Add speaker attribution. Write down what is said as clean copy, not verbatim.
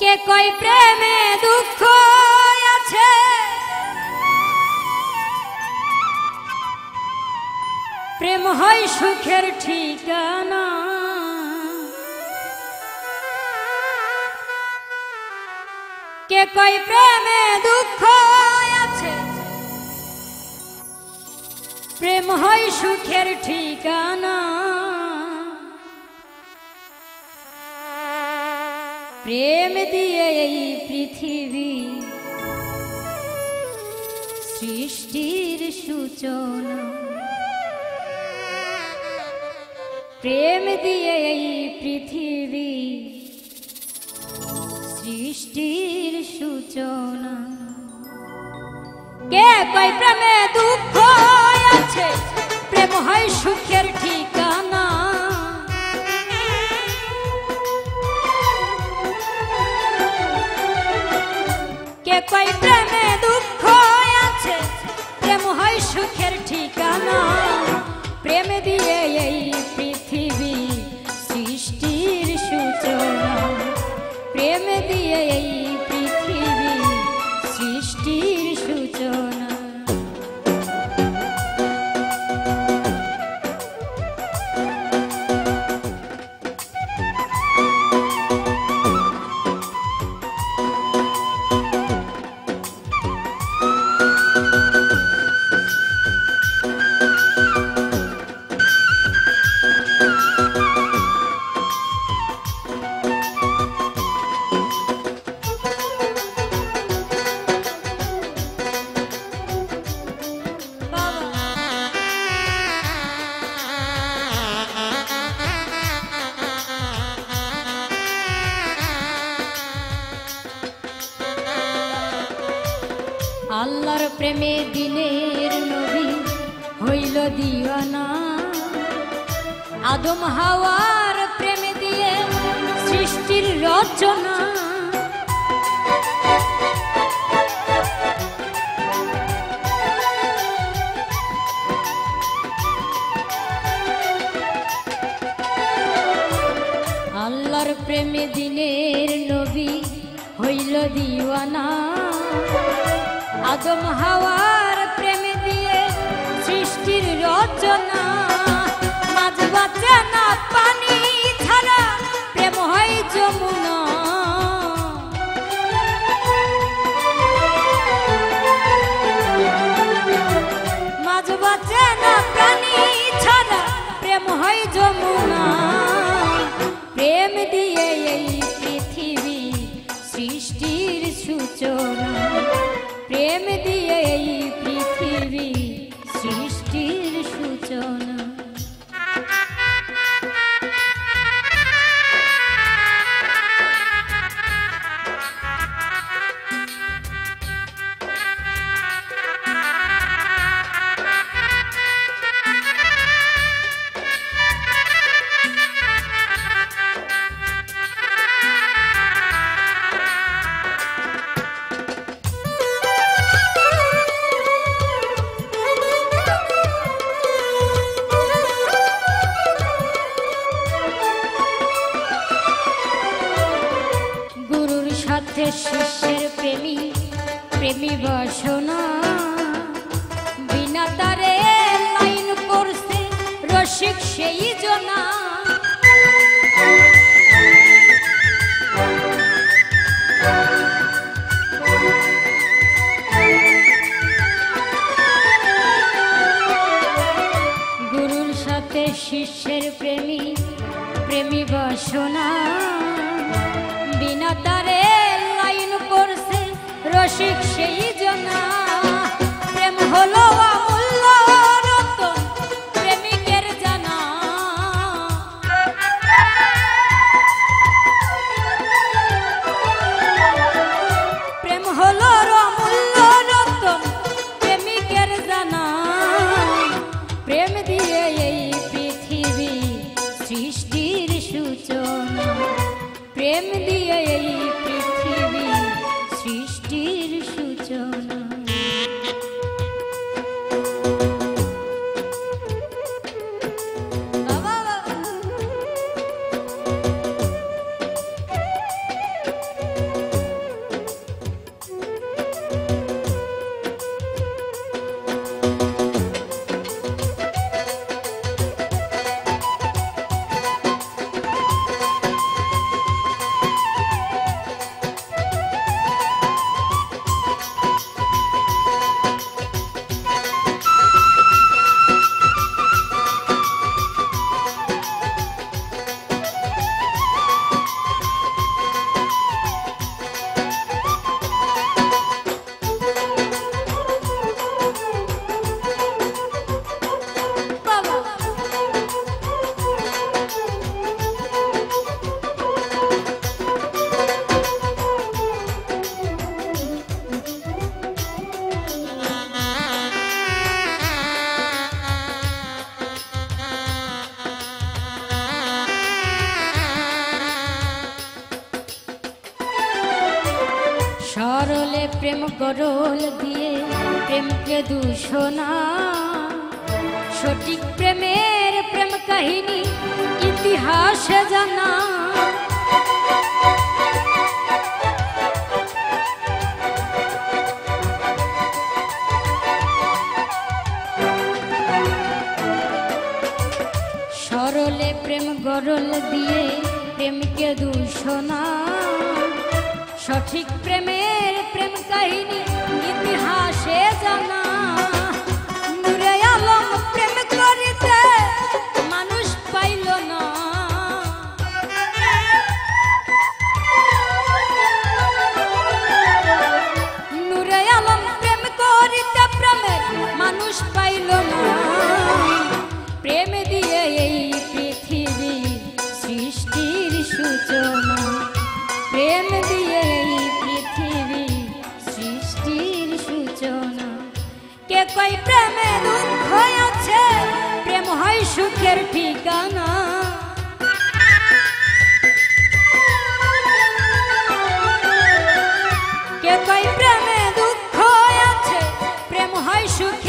Speaker 1: কে কয় প্রেমে দুঃখ আছে, প্রেম হয় সুখের ঠিকানা। কে কয় প্রেমে দুঃখ আছে, প্রেম হয় সুখের ঠিকানা। প্রেম দিয়ে এই পৃথিবী সৃষ্টির সূচনা, প্রেম দিয়ে এই পৃথিবী সৃষ্টির সূচনা। কে কয় প্রেমে দুঃখ আছে, প্রেম হয় সুখের ঠিকানা। কে কয় প্রেমে দুঃখ আছে, প্রেম হয় সুখের ঠিকানা। প্রেম দিয়ে এই পৃথিবী সৃষ্টির সূচনা, প্রেম দিয়ে এই পৃথিবী সৃষ্টির সূচনা। আল্লাহর প্রেমে দিনের নবী হইল দিওয়ানা, আদম হাওয়ার প্রেমে দিয়ে সৃষ্টির রচনা। আল্লাহর প্রেমে দিনের নবী হইল দিওয়ানা, আদম হাওয়ার প্রেমে দিয়ে সৃষ্টির রচনা। মাছ বাঁচে না পানি ছাড়া, প্রেম হয় যমুনা। মাছ বাঁচে না প্রাণী ছাড়া, প্রেম হয় যমুনা। প্রেম দিয়ে এই পৃথিবী সৃষ্টির সূচনা, প্রেম দিয়ে এই পৃথিবী সৃষ্টির সূচনা। শিষ্যের প্রেমী প্রেমী বাসনা, বিনা তারে লাইন করছে রসিক সেই জনা। গুরুর সাথে শিষ্যের প্রেমী প্রেমী বাসনা, বিনা তারে করছে রসিক সেই জনা। প্রেম হলো অমূল্য রতন, প্রেমিকের জানা। প্রেম হলো অমূল্য রতন, প্রেমিকের জানা। প্রেম দিয়ে এই পৃথিবী সৃষ্টির সূচনা, প্রেম দিয়ে এই পৃথিবী সৃষ্টির সূচনা। সরলে প্রেম গরল দিয়ে প্রেমকে দূষণা সঠিক প্রেমের প্রেম কাহিনী ইতিহাসে জানা সরলে প্রেম গরল দিয়ে প্রেমকে দূষণা সঠিক প্রেমের প্রেম কাহিনী ইতিহাসে জানা নূরে আলম প্রেম করিতে মানুষ পাইল না নূরে আলম প্রেম করিতে প্রেমের মানুষ পাইল না প্রেম দিয়ে এই পৃথিবী সৃষ্টির সূচনা প্রেম দিয়ে এই পৃথিবী সৃষ্টির সূচনা কে কই প্রেমে দুঃখ আছে প্রেম হয় সুখের ঠিকানা কে কই প্রেমে দুঃখ আছে প্রেম হয় সুখের